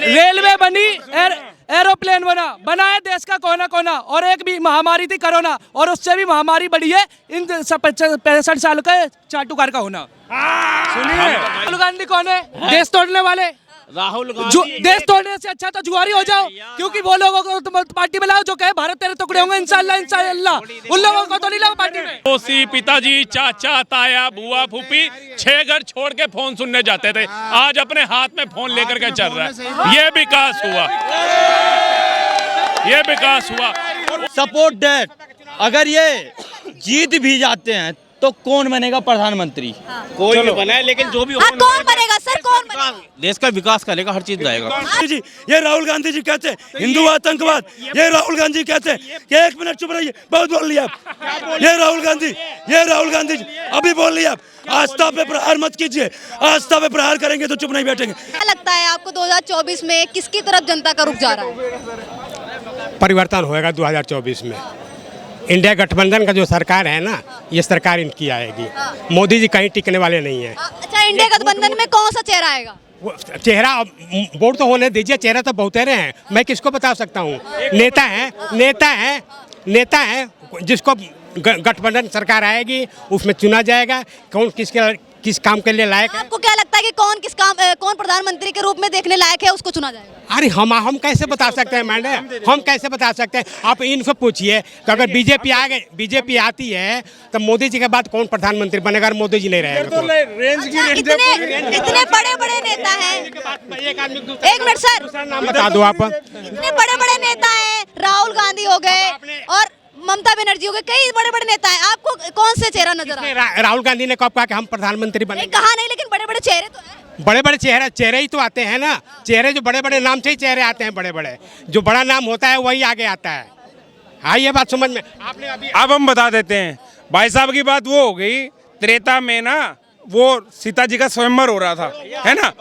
Railway बनी, aeroplane बनाया देश का कोना कोना, और एक भी महामारी थी कोरोना, और उससे भी महामारी बड़ी है इन 65 साल का चाटुकार का होना। सुनिए, राहुल गांधी कौन है? देश तोड़ने वाले। राहुल गांधी देश तोड़ने से अच्छा तो जुआरी हो जाओ, क्योंकि वो लोगों को तुम पार्टी में लाओ जो कहे भारत तेरे टुकड़े होंगे इंशाल्लाह इंशाल्लाह, उन लोगों को तो नहीं लाओ पार्टी में। ओसी, पिताजी, चाचा, ताया, बुआ, फूफी 6 घर छोड़ के फोन सुनने जाते थे, आज अपने हाथ में फोन लेकर के चल रहा है। ये विकास हुआ, ये विकास हुआ। सपोर्ट दैट, अगर ये जीत भी जाते हैं तो कौन बनेगा प्रधानमंत्री? कोई भी बनाए, लेकिन जो भी हो, कौन बनेगा सर, कौन बनेगा? देश का विकास करेगा, हर चीज जाएगा। जी, ये राहुल गांधी जी कहते हैं हिंदू आतंकवाद, ये राहुल गांधी कहते हैं कि 1 मिनट चुप रहिए, बहुत बोल लिया आप। ये राहुल गांधी जी अभी बोल लिया आप। आस्था पे प्रहार मत कीजिए, आस्था पे प्रहार करेंगे तो चुप नहीं बैठेंगे। क्या लगता है आपको 2024 में किसकी तरफ जनता का रुख जा रहा है? परिवर्तन होएगा 2024 में। इंडिया गठबंधन का जो सरकार है ना, ये सरकार इनकी आएगी। मोदी जी कहीं टिकने वाले नहीं है। अच्छा, इंडिया गठबंधन में कौन सा चेहरा आएगा? चेहरा वोट तो होने दीजिए, चेहरा तो बहुतेरे हैं, मैं किसको बता सकता हूँ। नेता है जिसको गठबंधन सरकार आएगी उसमें चुना जाएगा, कौन किस काम के लिए लायक है। आपको क्या लगता है कि कौन प्रधानमंत्री के रूप में देखने लायक है, उसको चुना जाएगा? अरे हम कैसे बता सकते हैं मैडम, हम कैसे बता सकते हैं? आप इनसे पूछिए कि अगर बीजेपी आती है तो मोदी जी के बाद कौन प्रधानमंत्री बनेगा अगर मोदी जी नहीं रहेगा तो? इतने बड़े बड़े नेता हैं, एक मिनट सर, नाम बता दो आप। इतने बड़े बड़े नेता हैं, राहुल गांधी हो गए और ममता बनर्जी हो गए, कई बड़े बड़े नेता हैं, आपको कौन से चेहरा नजर आ रहा है? राहुल गांधी ने कब कहा कि हम प्रधानमंत्री बने? कहा नहीं, लेकिन बड़े बड़े चेहरे तो हैं। बड़े बड़े चेहरे ही तो आते हैं ना, चेहरे जो बड़े बड़े नाम से ही चेहरे आते हैं, बड़े बड़े जो बड़ा नाम होता है वही आगे आता है। हाँ, ये बात समझ में आपने अभी। अब हम बता देते हैं, भाई साहब की बात वो हो गई, त्रेता में ना वो सीता जी का स्वयंवर हो रहा था, है ना?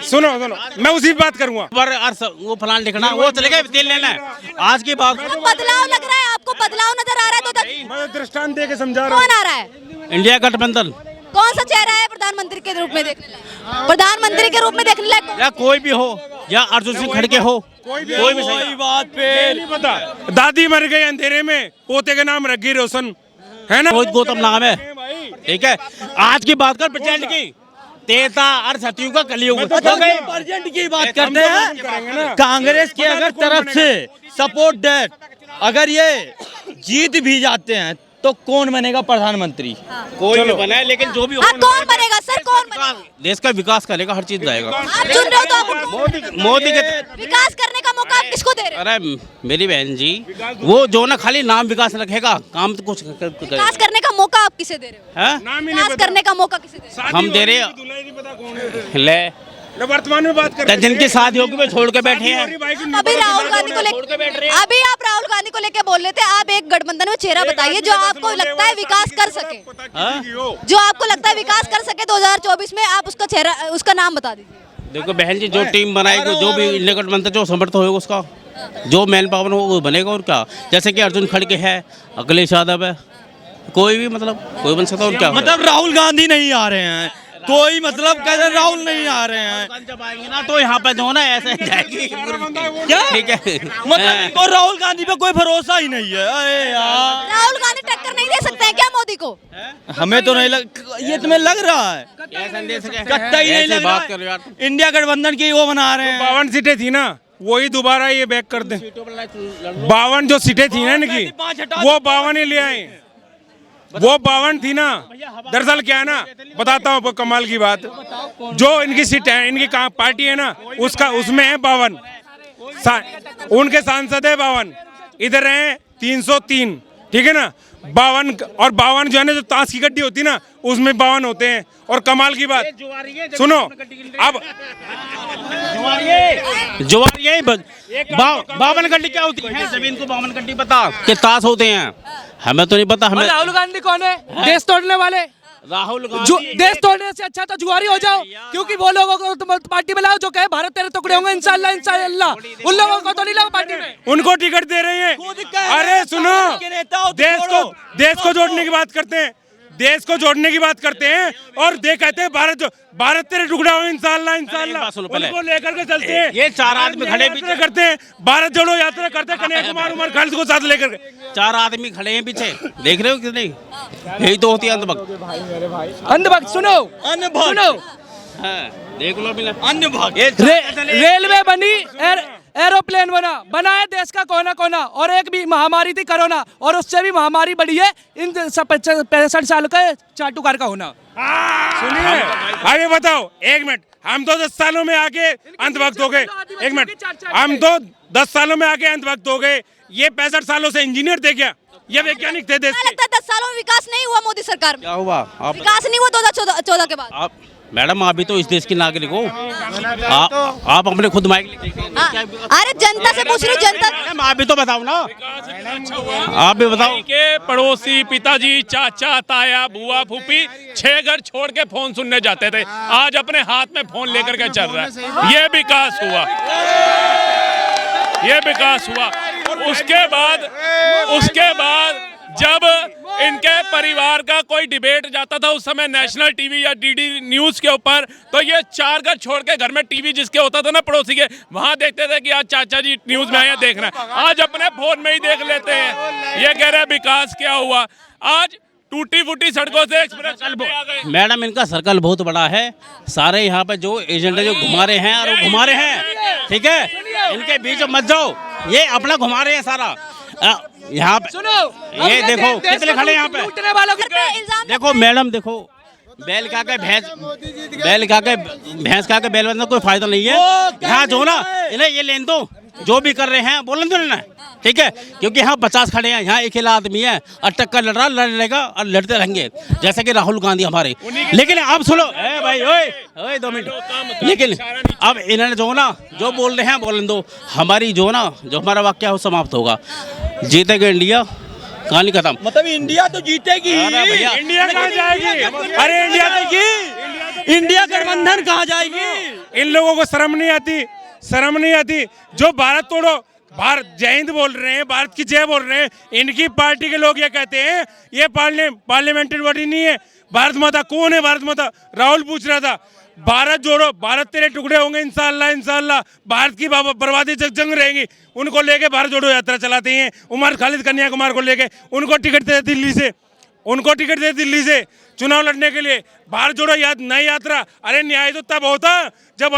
सुनो मैं उसी बात करूंगा। वो फलान लिखना, वो चलेगा, तेल लेना है। आज की बात बदलाव लग रहा है आपको, बदलाव नजर आ रहा है तो मैं दृष्टांत दे के समझा रहा हूँ। कौन आ रहा है? इंडिया गठबंधन। कौन सा चेहरा है प्रधानमंत्री के रूप में देखने लायक? प्रधानमंत्री के रूप में देखने लायक या कोई भी हो, या अर्जुन सिंह खड़गे हो, कोई भी कोई बात पे नहीं पता। दादी मर गई अंधेरे में, पोते का नाम रग्गी रोशन, है ना? रोहित गौतम नाम है, ठीक है। आज की बात कर प्रेजेंट की, तेता और सतयुग का कलयुग हो गई। प्रेजेंट की बात करते हैं। कांग्रेस की अगर तरफ से सपोर्ट दैट, अगर ये जीत भी जाते हैं तो कौन बनेगा प्रधानमंत्री? कोई भी बनाए, लेकिन जो भी हो, कौन बनेगा सर, कौन बनेगा? देश का विकास करेगा, हर चीज जाएगा। आप चुन रहे हो तो आप मोदी के विकास करने का मौका आप किसको दे रहे हो? अरे मेरी बहन जी, वो जो ना खाली नाम विकास रखेगा, काम तो कुछ विकास करने का मौका आप किसे दे रहे हो? विकास करने का मौका किसे दे रहे हो? हम दे रहे हैं। ले वर्तमान में बात कर, जिनकी शादी होगी वो छोड़ के बैठे हैं। अभी राहुल गांधी को लेकर, अभी आप राहुल गांधी को लेकर बोल रहे थे, आप एक गठबंधन में चेहरा बताइए जो आपको लगता है विकास कर सके, जो आपको लगता है विकास कर सके 2024 में, आप उसका चेहरा, उसका नाम बता दीजिए। देखो बहन जी, जो टीम बनाएगी, जो भी इंडिया गठबंधन जो समर्थ होगा उसका, जो मैन पावर हो वो बनेगा। और क्या, जैसे कि अर्जुन खड़गे है, अखिलेश यादव है, कोई भी मतलब कोई बन सकता है। और क्या मतलब राहुल गांधी नहीं आ रहे हैं, कोई मतलब कहते राहुल नहीं आ रहे हैं। जब आएंगे ना तो यहाँ पे जो ना ऐसे जाएगी, ठीक है। मतलब और राहुल गांधी पे कोई भरोसा ही नहीं है। अरे यार, राहुल गांधी टक्कर नहीं दे सकते हैं क्या मोदी को? हमें तो नहीं ये तुम्हें लग रहा है? कट्टा ही नहीं लग रहा। इंडिया गठबंधन की वो बना रहे हैं। 52 सीटें थी ना, वही दोबारा ये बैक कर दें। 52 जो सीटें थी ना इनकी, वो 52 ही ले आए, वो 52 थी ना। दरअसल क्या है ना, बताता हूँ आपको कमाल की बात, जो इनकी सीट है, इनकी पार्टी है ना, उसका उसमें है 52, उनके सांसद है 52, इधर है 303, ठीक है ना। 52 और 52 जो है ना, जो ताश की गड्डी होती है ना, उसमें 52 होते हैं। और कमाल की बात सुनो, अब जुआरी 52 गड्डी क्या होती है? जमीन को 52 गड्डी पता कि ताश होते हैं, हमें तो नहीं पता। हमें राहुल गांधी कौन है? देश तोड़ने वाले। राहुल गांधी देश तोड़ने से अच्छा तो जुआरी हो जाओ, क्योंकि वो लोगों को तुम पार्टी में लाओ जो कहे भारत तेरे टुकड़े होंगे इंशाल्लाह इंशाल्लाह, उन लोगों को तो नहीं लाओ पार्टी में। उनको टिकट दे रही है। अरे सुनो, देश को जोड़ने की बात करते हैं, देश को जोड़ने की बात करते हैं और दे कहते हैं भारत तेरे टुकड़ा हो इंशाल्लाह इंशाल्लाह, उनको लेकर के चलते हैं। ये 4 आदमी खड़े यात्रा करते हैं, भारत जोड़ो यात्रा करते हैं, कन्याकुमारी उमर खालिद को साथ लेकर के। 4 आदमी खड़े हैं पीछे, देख रहे हो कि नहीं? यही तो होती है अंधभक्त। अंधभक्त सुनो, सुनो, हाँ, देख लो बिना अंधभक्त। रेलवे बनी, एरोप्लेन बनाया देश का कोना कोना, और एक भी महामारी थी कोरोना, और उससे भी महामारी बड़ी है इन 65 साल का चाटू कार का होना। सुनिए आगे बताओ, 1 मिनट, हम तो 10 सालों में आके अंधभक्त हो गए। 1 मिनट, हम तो 10 सालों में आके अंधभक्त हो गए। ये 65 सालों से इंजीनियर थे क्या? ये वैज्ञानिक थे देश क्या लगता है 10 सालों में विकास नहीं हुआ मोदी सरकार में? क्या हुआ? आप विकास नहीं हुआ 2014 के बाद? आप मैडम, आप भी तो इस देश की नागरिक हो, आप अपने खुद माइक अरे जनता से पूछ रही हूँ, जनता। मैडम आप भी तो बताओ ना, आप भी बताओ। के पड़ोसी, पिताजी, चाचा, ताया, बुआ, फूफी 6 घर छोड़ के फोन सुनने जाते थे, आज अपने हाथ में फोन लेकर के चल रहा है। ये विकास हुआ, ये विकास हुआ। उसके बाद जब इनके परिवार का कोई डिबेट जाता था उस समय नेशनल टीवी या डीडी न्यूज के ऊपर, तो ये 4 घर छोड़ के घर में टीवी जिसके होता था ना पड़ोसी के, वहां देखते थे कि आज चाचा जी न्यूज में आए देखना है, आज अपने फोन में ही देख लेते हैं। ये कह रहे हैं विकास क्या हुआ? आज टूटी फूटी सड़कों से एक्सप्रेस आ गए। मैडम इनका सर्कल बहुत बड़ा है, सारे यहाँ पे जो एजेंडे जो घुमा रहे हैं और वो घुमा रहे हैं, ठीक है, इनके बीच में मत जाओ, ये अपना घुमा रहे हैं सारा। यहाँ पे सुनो, ये देखो कितने खड़े यहाँ पे, लूटने वालों के देखो मैडम, देखो बैल खा के भैंस खा के बैल बनने कोई फायदा नहीं है। यहाँ जो ना इन्हें ये लेन दो, जो भी कर रहे हैं बोलन दो ना, ठीक है, क्योंकि यहाँ 50 खड़े हैं, यहाँ अकेला आदमी है और टक्कर लड़ेगा और लड़ते रहेंगे, जैसे कि राहुल गांधी हमारे। लेकिन अब सुनो भाई, ओए 2 मिनट, लेकिन अब इन्होंने जो ना जो बोल रहे हैं बोलन दो, हमारी जो ना जो हमारा वाक्य है वो समाप्त होगा, जीतेगा इंडिया, कहानी खत्म। मतलब इंडिया तो जीतेगी, इंडिया कहाँ जाएगी? अरे इंडिया तो इंडिया गठबंधन कहाँ जाएगी? इन लोगों को शर्म नहीं आती, शर्म नहीं आती। जो भारत तोड़ो, भारत जय हिंद बोल रहे हैं, भारत की जय बोल रहे हैं, इनकी पार्टी के लोग ये कहते हैं ये पार्लियामेंट्री बॉडी नहीं है। भारत माता कौन है? भारत माता राहुल पूछ रहा था। भारत जोड़ो, भारत तेरे टुकड़े होंगे इंशाल्लाह इंशाल्लाह, भारत की बर्बादी जंग रहेगी, उनको लेके भारत जोड़ो यात्रा चलाते हैं। उमर खालिद कन्याकुमारी को लेके उनको टिकट दे दिल्ली से, उनको टिकट दे दिल्ली से चुनाव लड़ने के लिए। भारत जोड़ो नई यात्रा, अरे न्याय तो तब होता जब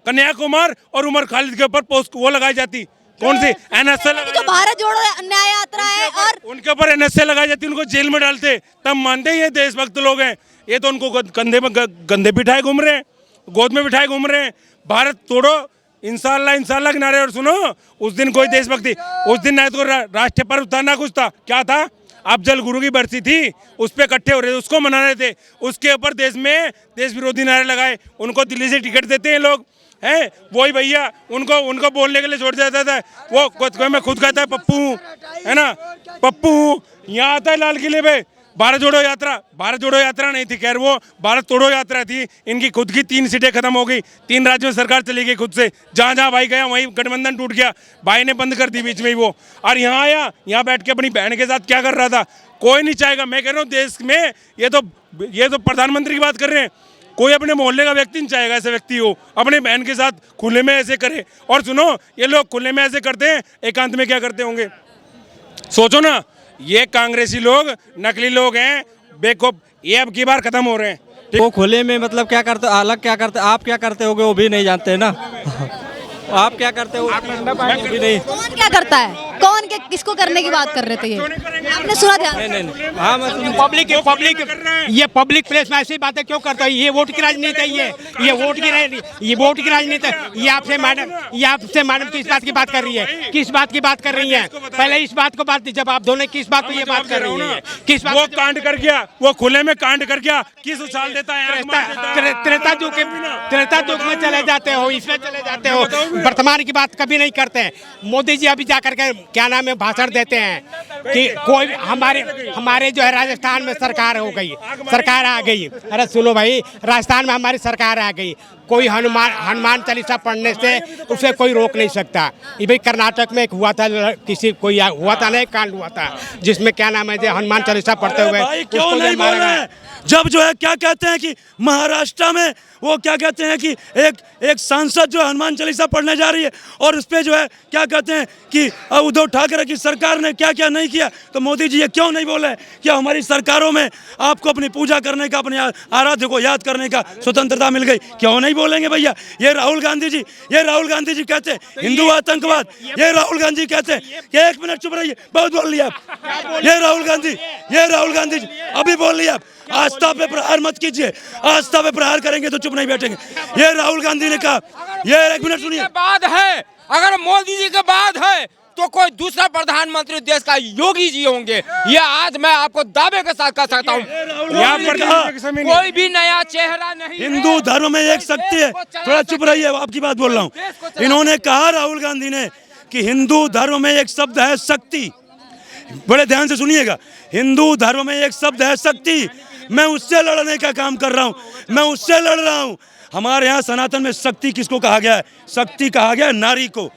कन्याकुमारी और उमर खालिद के ऊपर पोस्ट वो लगाई जाती, कौन सी एनएसए, जो भारत जोड़ो न्याय यात्रा है, और उनके ऊपर एनएसए लगाई जाती, उनको जेल में डालते, तब मानते ही ये देशभक्त लोग हैं। ये तो उनको कंधे में गंदे बिठाए घूम रहे हैं, गोद में बिठाए घूम रहे हैं। भारत तोड़ो इंशाल्लाह इंशाल्लाह के नारे। और सुनो, उस दिन कोई देशभक्ति, उस दिन ना तो राष्ट्रीय पर्व था ना कुछ था, क्या था? अफजल गुरु की बरसी थी, उस पर इकट्ठे हो रहे थे, उसको मना रहे थे, उसके ऊपर देश में देश विरोधी नारे लगाए। उनको दिल्ली से टिकट देते हैं लोग, हैं वही भैया, उनको बोलने के लिए छोड़ देता था। वो मैं खुद कहता है पप्पू, है ना, पप्पू यहाँ आता है लाल किले पे। भारत जोड़ो यात्रा नहीं थी, खैर वो भारत तोड़ो यात्रा थी। इनकी खुद की 3 सीटें खत्म हो गई, 3 राज्यों में सरकार चली गई खुद से। जहाँ जहाँ भाई गया वहीं गठबंधन टूट गया, भाई ने बंद कर दी बीच में ही वो। और यहाँ आया, यहाँ बैठ के अपनी बहन के साथ क्या कर रहा था? कोई नहीं चाहेगा। मैं कह रहा हूँ देश में ये तो प्रधानमंत्री की बात कर रहे हैं, कोई अपने मोहल्ले का व्यक्ति नहीं चाहेगा ऐसे व्यक्ति हो अपने बहन के साथ खुले में ऐसे करे। और सुनो, ये लोग खुले में ऐसे करते हैं, एकांत में क्या करते होंगे? सोचो ना, ये कांग्रेसी लोग नकली लोग हैं, बेवकूफ। ये अब की बार खत्म हो रहे हैं। वो खुले में मतलब क्या करते, अलग क्या करते, आप क्या करते होगे वो भी नहीं जानते ना। आप क्या करते हो भी नहीं। कौन क्या करता है? कौन के किसको करने की बात कर रहे थे? ये आपने सुना ध्यान? नहीं। हाँ, मैं पब्लिक ये पब्लिक प्लेस में ऐसी बातें क्यों करता है? ये वोट की राजनीति है, ये वोट की राजनीति है। ये आपसे मैडम किस बात की बात कर रही है? किस बात की बात कर रही है? पहले इस बात को बात, जब आप दोनों किस बात पे ये बात कर रही है? किस बात? वो कांड कर गया, वो खुले में कांड कर गया, किस उछाल देता है? त्रेता युग में चले जाते हो, इसमें चले जाते हो, वर्तमान की बात कभी नहीं करते हैं। मोदी जी अभी जाकर के क्या नाम है भाषण देते हैं कि कोई हमारे जो है राजस्थान में सरकार हो गई, सरकार आ गई। अरे सुनो भाई, राजस्थान में हमारी सरकार आ गई, कोई हनुमान चालीसा पढ़ने से उसे कोई रोक नहीं सकता। ये भाई कर्नाटक में एक हुआ था, किसी कोई हुआ था ना, एक कांड हुआ था जिसमें क्या नाम है, जो हनुमान चालीसा पढ़ते हुए भाई क्यों उसको नहीं मारा बोल रहे गया। हैं? जब जो है क्या कहते हैं कि महाराष्ट्र में वो क्या कहते हैं कि एक सांसद जो है हनुमान चालीसा पढ़ने जा रही है और उस पे जो है क्या कहते हैं कि उद्धव ठाकरे की सरकार ने क्या क्या नहीं किया। तो मोदी जी ये क्यों नहीं बोले कि हमारी सरकारों में आपको अपनी पूजा करने का, अपने आराध्य को याद करने का स्वतंत्रता मिल गई? क्यों नहीं बोलेंगे भैया? ये राहुल गांधी जी कहते हैं हिंदू आतंकवाद। ये राहुल गांधी कहते हैं कि 1 मिनट चुप रहिए, बहुत बोल लिया आप। ये राहुल गांधी जी अभी बोल लिया आप। आस्था पे प्रहार मत कीजिए, आस्था पे प्रहार करेंगे तो चुप नहीं बैठेंगे। ये राहुल गांधी ने कहा। ये 1 मिनट सुनिए। बाद है, अगर मोदी जी के बाद है तो कोई दूसरा प्रधानमंत्री देश का योगी जी होंगे। ये आज मैं आपको दावे के साथ कह सकता हूँ, कोई भी नया चेहरा नहीं। हिंदू धर्म में एक शक्ति है। थोड़ा चुप रहिए, आपकी बात बोल रहा हूँ। इन्होंने कहा राहुल गांधी ने कि हिंदू धर्म में एक शब्द है शक्ति। बड़े ध्यान से सुनिएगा, हिंदू धर्म में एक शब्द है शक्ति। मैं उससे लड़ने का काम कर रहा हूँ, मैं उससे लड़ रहा हूँ। हमारे यहाँ सनातन में शक्ति किसको कहा गया है? शक्ति कहा गया है नारी को।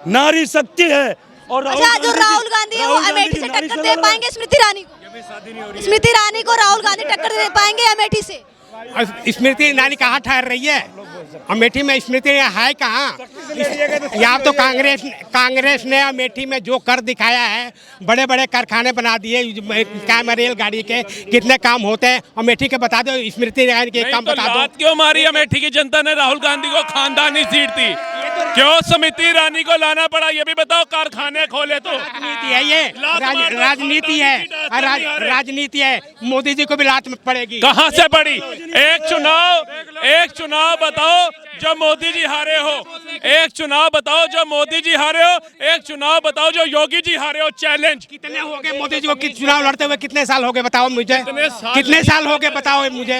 नारी शक्ति है। और अच्छा, जो राहुल गांधी है वो अमेठी से टक्कर दे पाएंगे स्मृति ईरानी को? स्मृति ईरानी को राहुल गांधी टक्कर दे पाएंगे अमेठी से? स्मृति ईरानी कहाँ ठहर रही है? अमेठी में स्मृति है कहाँ? यहाँ तो कांग्रेस ने अमेठी में जो कर दिखाया है, बड़े बड़े कारखाने बना दिए, रेलगाड़ी के कितने काम होते हैं अमेठी के बता दो। स्मृति ईरानी के काम बता दो। क्यों मारी अमेठी की जनता ने राहुल गांधी को? खानदानी सीट थी, क्यों स्मृति ईरानी को लाना पड़ा? ये भी बताओ। कारखाने खोले तो राजनीति है, ये राजनीति है, राजनीति है। मोदी जी को भी लात पड़ेगी। कहाँ से पड़ी? एक चुनाव बताओ जो मोदी जी हारे हो, एक चुनाव बताओ जो मोदी जी हारे हो, एक चुनाव बताओ जो योगी जी हारे हो। चैलेंज। कितने हो गए मोदी जी को चुनाव लड़ते हुए? कितने साल हो गए बताओ मुझे? कितने साल हो गए बताओ मुझे?